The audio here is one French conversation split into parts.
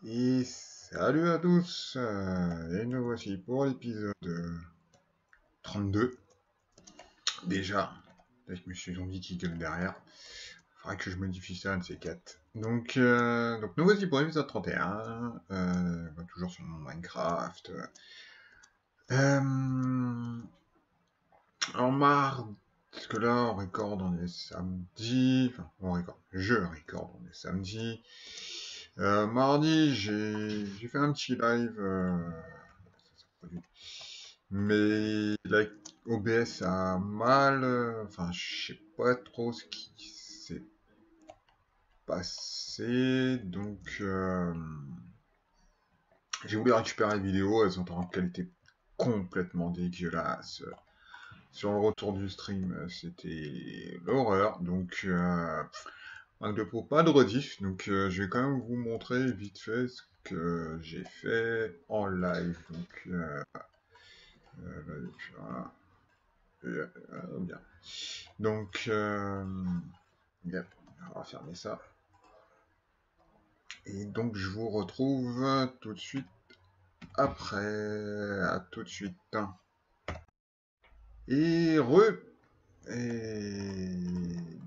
Et salut à tous, et nous voici pour l'épisode 32. Déjà, avec Monsieur Zombie qui gueule derrière. Faudrait que je modifie ça, un de ces quatre. Donc nous voici pour l'épisode 31, toujours sur mon Minecraft. En marre, parce que là on record, on est samedi, enfin je record, on est samedi. Mardi, j'ai fait un petit live, mais la OBS a mal, enfin je sais pas trop ce qui s'est passé, donc j'ai voulu récupérer les vidéos, elles sont en qualité complètement dégueulasse. Sur le retour du stream, c'était l'horreur, donc manque de peau, pas de rediff, donc je vais quand même vous montrer vite fait ce que j'ai fait en live, donc voilà. Bien. Donc, yep, on va fermer ça. Et donc, je vous retrouve tout de suite après. À tout de suite. Et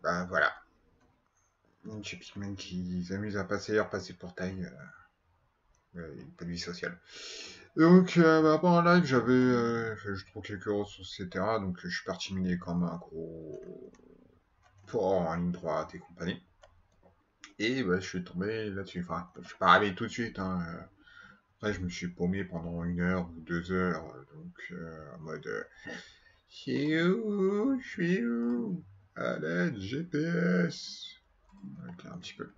bah voilà. Chez Pikmin qui s'amuse à passer le portail. Pas de vie sociale. Donc, pendant le live, j'avais je trouve quelques ressources, etc. Donc, je suis parti miner comme un gros fort en ligne droite et compagnie. Et bah, je suis tombé là-dessus. Enfin, je suis pas arrivé tout de suite. Hein. Après, je me suis paumé pendant 1 heure ou 2 heures. Donc, en mode. Je suis où? Je suis où? À l'aide, GPS. Ok, un petit peu.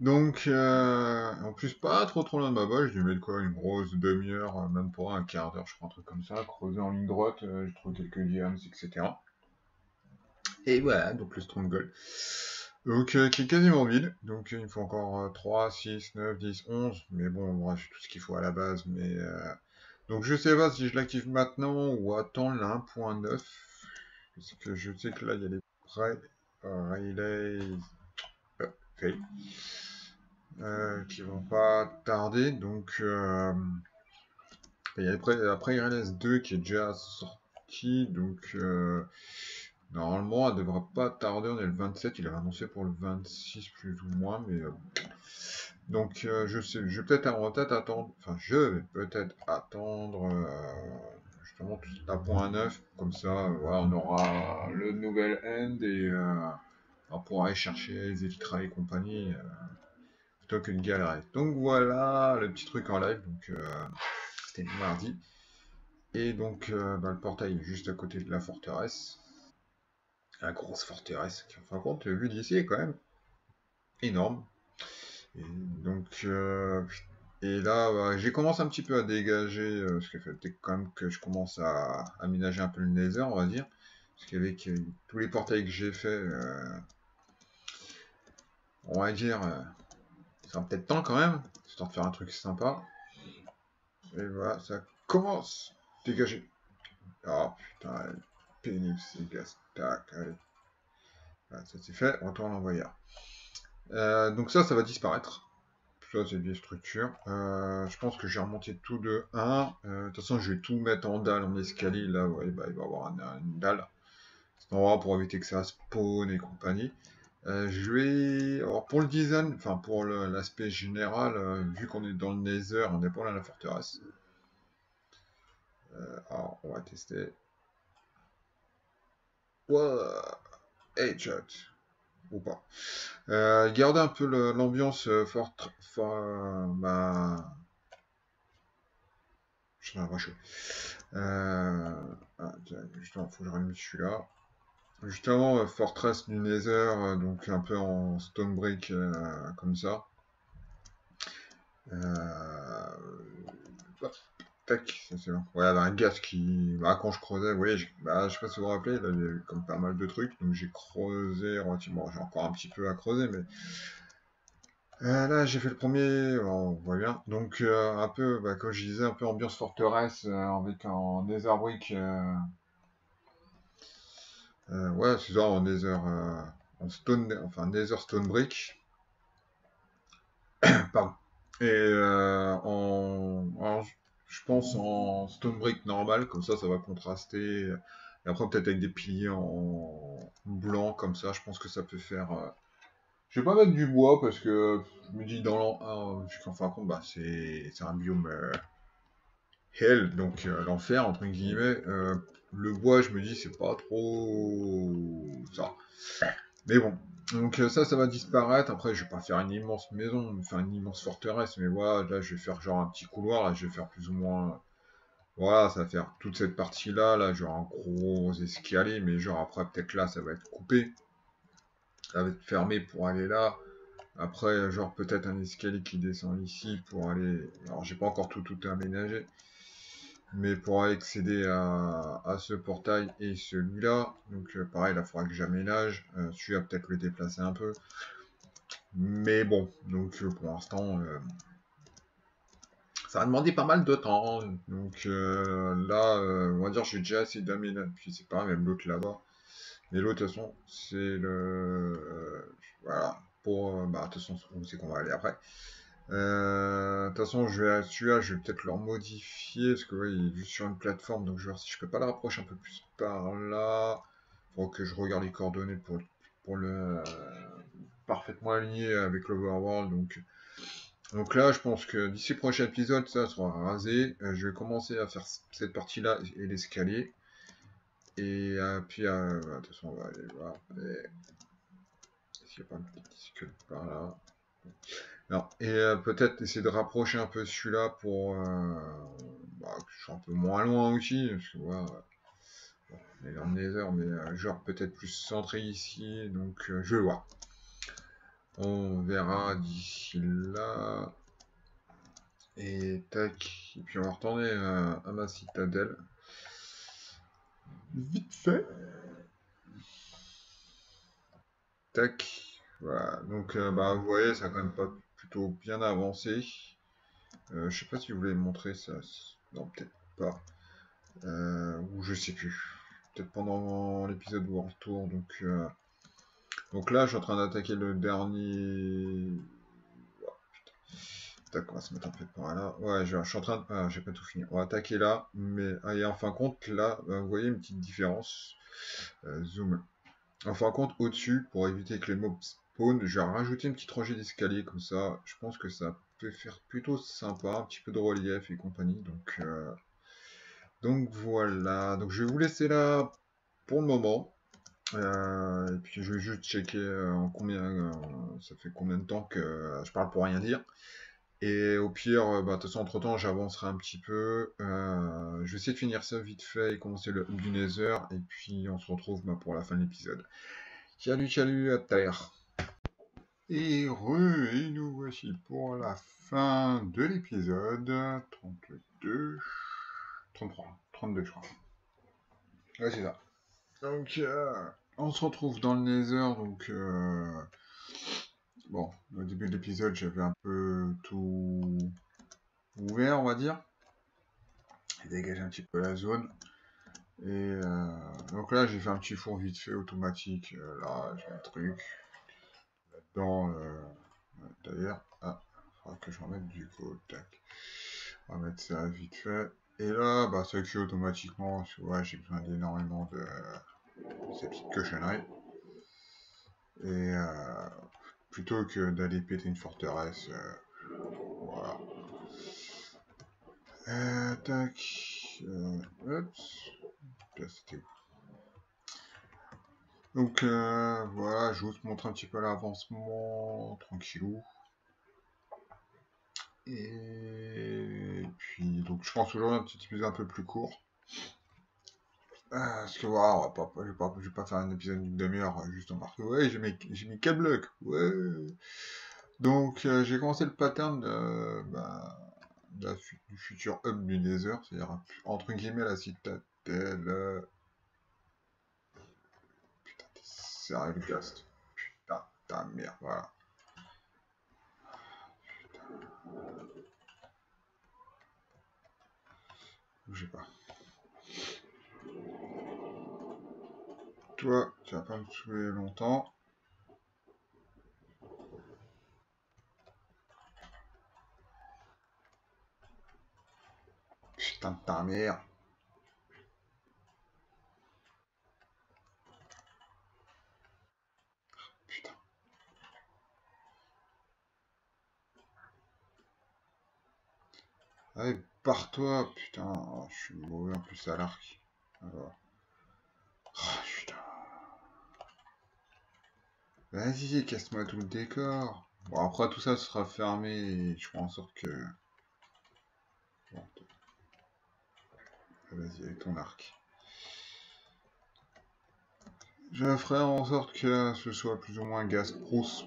Donc, en plus, pas trop loin de ma base. J'ai dû mettre quoi? Une grosse demi-heure, même pour un quart d'heure, je crois, un truc comme ça. Creuser en ligne droite, j'ai trouvé quelques diams, etc. Et voilà, donc le Stronghold. Donc, qui est quasiment vide. Donc, il me faut encore 3, 6, 9, 10, 11. Mais bon, moi, j'ai tout ce qu'il faut à la base. Mais donc, je sais pas si je l'active maintenant ou attendre la 1.9. Parce que je sais que là, il y a des relays fail, qui vont pas tarder. Donc, il y a après RLS 2 qui est déjà sorti. Donc, normalement, elle devra pas tarder, on est le 27, il avait annoncé pour le 26 plus ou moins, mais donc je vais peut-être attendre, enfin je vais peut-être attendre justement la point 9, comme ça, voilà, on aura le nouvel end et on pourra aller chercher les Elytra et compagnie plutôt qu'une galère. Donc voilà le petit truc en live, donc c'était le mardi. Et donc le portail est juste à côté de la forteresse. La grosse forteresse, qui en fin de compte, vue d'ici est quand même énorme. Et donc, et là, j'ai commencé un petit peu à dégager, parce qu'il fallait quand même que je commence à aménager un peu le Nether, on va dire. Parce qu'avec tous les portails que j'ai fait, on va dire, ça va peut-être temps quand même, histoire de faire un truc sympa. Et voilà, ça commence. Dégager. Ah putain, pénible ces gaz. Tac, allez. Voilà, ça c'est fait, retourne l'envoyeur. Donc ça va disparaître. Ça, c'est vieille structure. Je pense que j'ai remonté tout de 1. De toute façon, je vais tout mettre en dalle, en escalier. Là, ouais, bah, il va y avoir une dalle. C'est endroit pour éviter que ça spawn et compagnie. Je vais. Alors, pour le design, enfin, pour l'aspect général, vu qu'on est dans le Nether, on n'est pas dans la forteresse. Alors, on va tester. Wow, headshot. Ou pas. Garder un peu l'ambiance bah, je vais chaud. Justement, faut que je remette celui-là. Justement, Fortress du Nether, donc un peu en stone brick comme ça. Hop, tac, ça c'est bon. Ouais, il y avait un gaz qui. Bah, quand je creusais, vous voyez, je sais pas si vous vous rappelez, il y avait comme pas mal de trucs, donc j'ai creusé relativement. J'ai encore un petit peu à creuser, mais. Là, j'ai fait le premier, on voit bien. Donc, un peu, bah, comme je disais, un peu ambiance forteresse avec un Nether brick. Ouais, c'est ça, en Nether, en stone, enfin Nether Stone Brick. Pardon. Et alors, je pense en stone brick normal, comme ça va contraster. Et après, peut-être avec des piliers en blanc, comme ça, je pense que ça peut faire. Je vais pas mettre du bois parce que je me dis dans l'an 1, en fin de compte, bah, c'est un biome hell, donc l'enfer, entre guillemets. Le bois, je me dis, c'est pas trop ça. Mais bon, donc ça va disparaître. Après, je vais pas faire une immense maison, faire une immense forteresse, mais voilà, là, je vais faire genre un petit couloir, là, je vais faire plus ou moins. Voilà, ça va faire toute cette partie-là, là, genre un gros escalier, mais genre après, peut-être là, ça va être coupé. Ça va être fermé pour aller là. Après, genre peut-être un escalier qui descend ici pour aller. Alors, j'ai pas encore tout aménagé. Mais pour accéder à ce portail et celui-là, donc pareil, là, il faudra que j'aménage. Celui-là, peut-être le déplacer un peu. Mais bon, donc pour l'instant, ça va demander pas mal de temps. Donc là, on va dire, j'ai déjà assez d'aménager. Puis c'est pas même l'autre là-bas. Mais l'autre, de toute façon, c'est le. Voilà. Pour. Bah, de toute façon, on sait qu'on va aller après. De toute façon, celui-là, je vais peut-être le modifier, parce que ouais, il est juste sur une plateforme, donc je vais voir si je peux pas le rapprocher un peu plus par là. Faut que je regarde les coordonnées pour le parfaitement aligner avec l'Overworld. Donc là, je pense que d'ici le prochain épisode, ça sera rasé. Je vais commencer à faire cette partie-là et l'escalier. Et puis, de toute façon, on va aller voir. Est-ce qu'il n'y a pas un petit disque par là? Non. Et peut-être essayer de rapprocher un peu celui-là pour bah, que je sois un peu moins loin aussi. Parce que voilà, on est dans le Nether, mais genre peut-être plus centré ici. Donc je vais voir. On verra d'ici là. Et tac. Et puis on va retourner à ma citadelle. Vite fait. Tac. Voilà. Donc bah, vous voyez, ça a quand même pas plutôt bien avancé. Je sais pas si vous voulez montrer ça. Non, peut-être pas. Ou je sais plus. Peut-être pendant l'épisode où on retourne. Donc là, je suis en train d'attaquer le dernier. Tac, on va se mettre un peu par là. Ouais, je suis en train de. Ah, j'ai pas tout fini. On va attaquer là. Mais et en fin de compte, là, vous voyez une petite différence. Zoom. En fin de compte, au-dessus, pour éviter que les mobs spawn, je vais rajouter une petite rangée d'escalier comme ça. Je pense que ça peut faire plutôt sympa. Un petit peu de relief et compagnie. Donc voilà. Donc je vais vous laisser là pour le moment. Et puis je vais juste checker en combien ça fait combien de temps que je parle pour rien dire. Et au pire, bah, de toute façon, entre-temps, j'avancerai un petit peu. Je vais essayer de finir ça vite fait et commencer le hub du Nether. Et puis on se retrouve bah, pour la fin de l'épisode. Salut, salut, à tout à l'heure. Et nous voici pour la fin de l'épisode 32, 33, 32 je crois. Ouais, c'est ça. Donc, on se retrouve dans le Nether. Donc, bon, au début de l'épisode, j'avais un peu tout ouvert, on va dire. J'ai dégagé un petit peu la zone. Et donc là, j'ai fait un petit four vite fait automatique. Là, j'ai un truc. Là-dedans, d'ailleurs, il faudra que je remette du code. Tac. On va mettre ça vite fait. Et là, bah, ça cuit automatiquement. Ouais, j'ai besoin d'énormément de ces petites cochonneries. Et plutôt que d'aller péter une forteresse, voilà. Tac. Hop. Là, c'était où? Donc voilà, je vous montre un petit peu l'avancement, tranquillou. Et puis, donc je pense aujourd'hui un petit épisode un peu plus court. Parce que voilà, je vais pas faire un épisode d'une demi-heure juste en marquant. Ouais, j'ai mis 4 blocs. Ouais. Donc j'ai commencé le pattern du futur hub du Nether, c'est-à-dire entre guillemets la citadelle. Putain, t'es sérieux le cast. Putain, ta merde, voilà. Bougez pas. Toi, tu vas pas me saouler longtemps. putain de ta mère. Putain. Allez, pars-toi, putain. Oh, je suis mauvais en plus à l'arc. Alors. Oh, putain. Vas-y, casse-moi tout le décor. Bon, après, tout ça sera fermé et je ferai en sorte que... Bon, vas-y, avec ton arc. Je ferai en sorte que ce soit plus ou moins proof,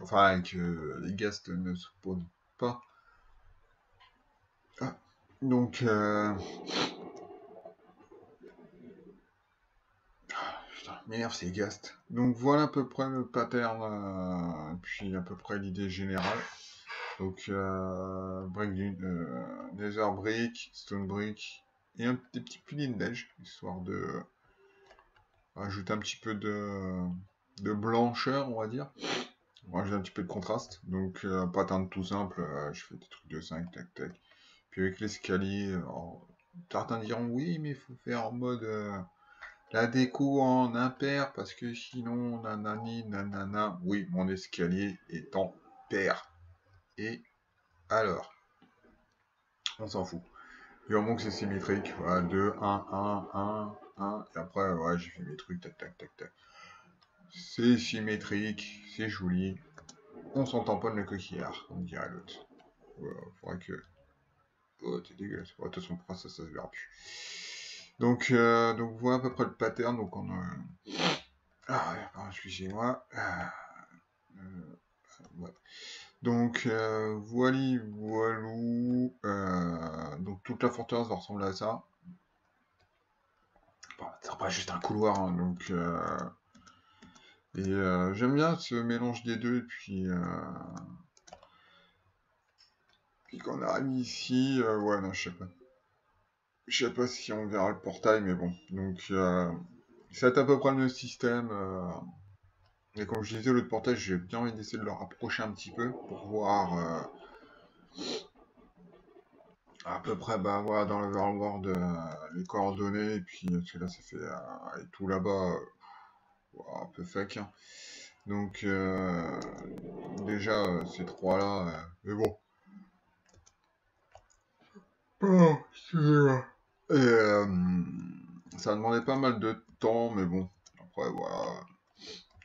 enfin que les ghasts ne se spawnent pas. Ah. Donc, putain, m'énerve ces ghasts. Donc voilà à peu près le pattern, puis à peu près l'idée générale. Donc, Nether Brick, Stone Brick, et des petits piliers de neige, histoire de rajouter un petit peu de blancheur, on va dire. Rajouter un petit peu de contraste. Donc, pattern tout simple, je fais des trucs de 5, tac, tac. Puis avec l'escalier, certains diront oui, mais il faut faire en mode la déco en impair, parce que sinon, nanani, nanana. Oui, mon escalier est en pair. Et alors, on s'en fout. Du moment que c'est symétrique, voilà, 2, 1, 1, 1, 1, et après, ouais, j'ai fait mes trucs, tac, tac, tac, tac. C'est symétrique, c'est joli. On s'en tamponne le coquillard, comme dirait l'autre. Voilà, faudrait que... Oh, t'es dégueulasse. De toute façon, pour ça se verra plus. Donc voilà à peu près le pattern. Donc on a... Ah, pardon, excusez-moi. Ouais. Donc, voili, voilou. Donc toute la forteresse va ressembler à ça. Bon, ça sera pas juste un couloir, hein, donc... Et j'aime bien ce mélange des deux, et puis... Puis quand on arrive ici, ouais, non, je sais pas. Je sais pas si on verra le portail, mais bon. Donc, c'est à peu près le même système. Et comme je disais, le portail, j'ai bien envie d'essayer de le rapprocher un petit peu pour voir à peu près, bah voilà, dans l'Overworld, les coordonnées. Et puis, parce que là, ça fait et tout là-bas, un peu fake, hein. Donc, déjà, ces trois-là, mais bon. Oh, excusez-moi. Et ça a demandé pas mal de temps, mais bon, après voilà,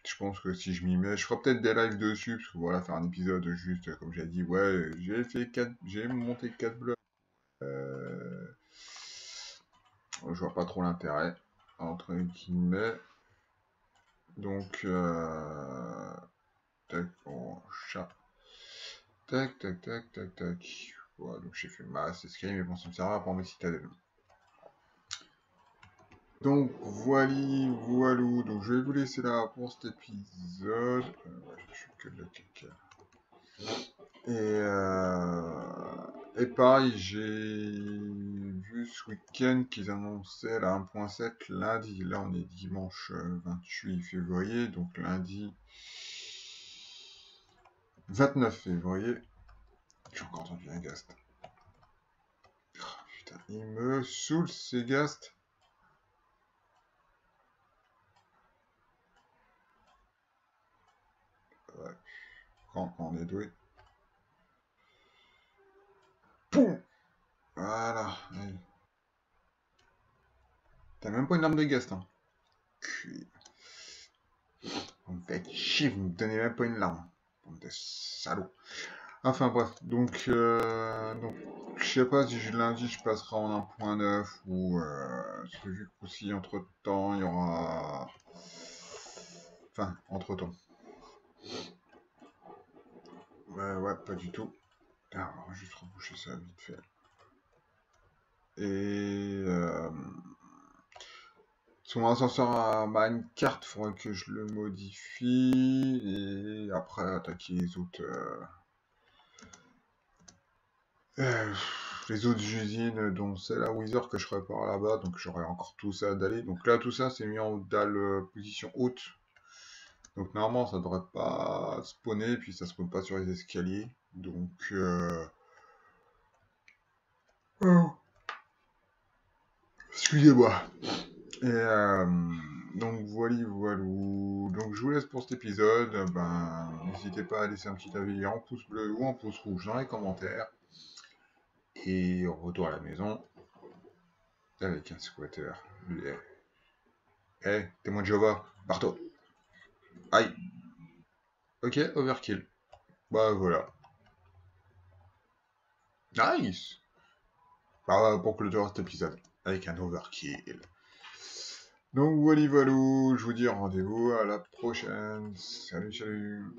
je pense que si je m'y mets, je ferai peut-être des lives dessus, parce que voilà, faire un épisode juste, comme j'ai dit, ouais, j'ai monté 4 blocs, je vois pas trop l'intérêt, entre guillemets, donc, tac, bon, chat, tac, tac, tac, tac, tac, voilà, donc j'ai fait masse escalier, mais bon, ça me servira pour mes citadelles. Donc voili, voilou, donc je vais vous laisser là pour cet épisode. Ouais, je suis que de la caca. Et pareil, j'ai vu ce week-end qu'ils annonçaient la 1.7 lundi. Là, on est dimanche 28 février, donc lundi 29 février. J'ai encore entendu un gast. Oh, putain, il me saoule ces gasts. Ouais, quand on est doué. Poum! Voilà. T'as même pas une arme de gast, hein. Vous me faites chier, vous me donnez même pas une larme. Bande de salauds. Enfin bref, donc je sais pas si lundi je passerai en 1.9 ou parce que vu qu'aussi entre temps il y aura. Enfin, entre temps. Ouais, pas du tout. Alors, on va juste reboucher ça vite fait. Et son ascenseur à Minecart, il faudrait que je le modifie et après attaquer les autres usines, dont celle à Wither que je répare là-bas, donc j'aurai encore tout ça d'aller. Donc là, tout ça, c'est mis en dalle position haute. Donc normalement, ça devrait pas spawner, puis ça spawn pas sur les escaliers. Donc Oh. Excusez-moi. Et donc voilà. Donc je vous laisse pour cet épisode. N'hésitez pas à laisser un petit avis en pouce bleu ou en pouce rouge dans les commentaires. Et retour à la maison avec un squatter. Témoin de Jéhovah, partout. Aïe. Ok, overkill. Bah voilà. Nice. Pour clôturer cet épisode avec un overkill. Donc voilà, je vous dis rendez-vous à la prochaine. Salut.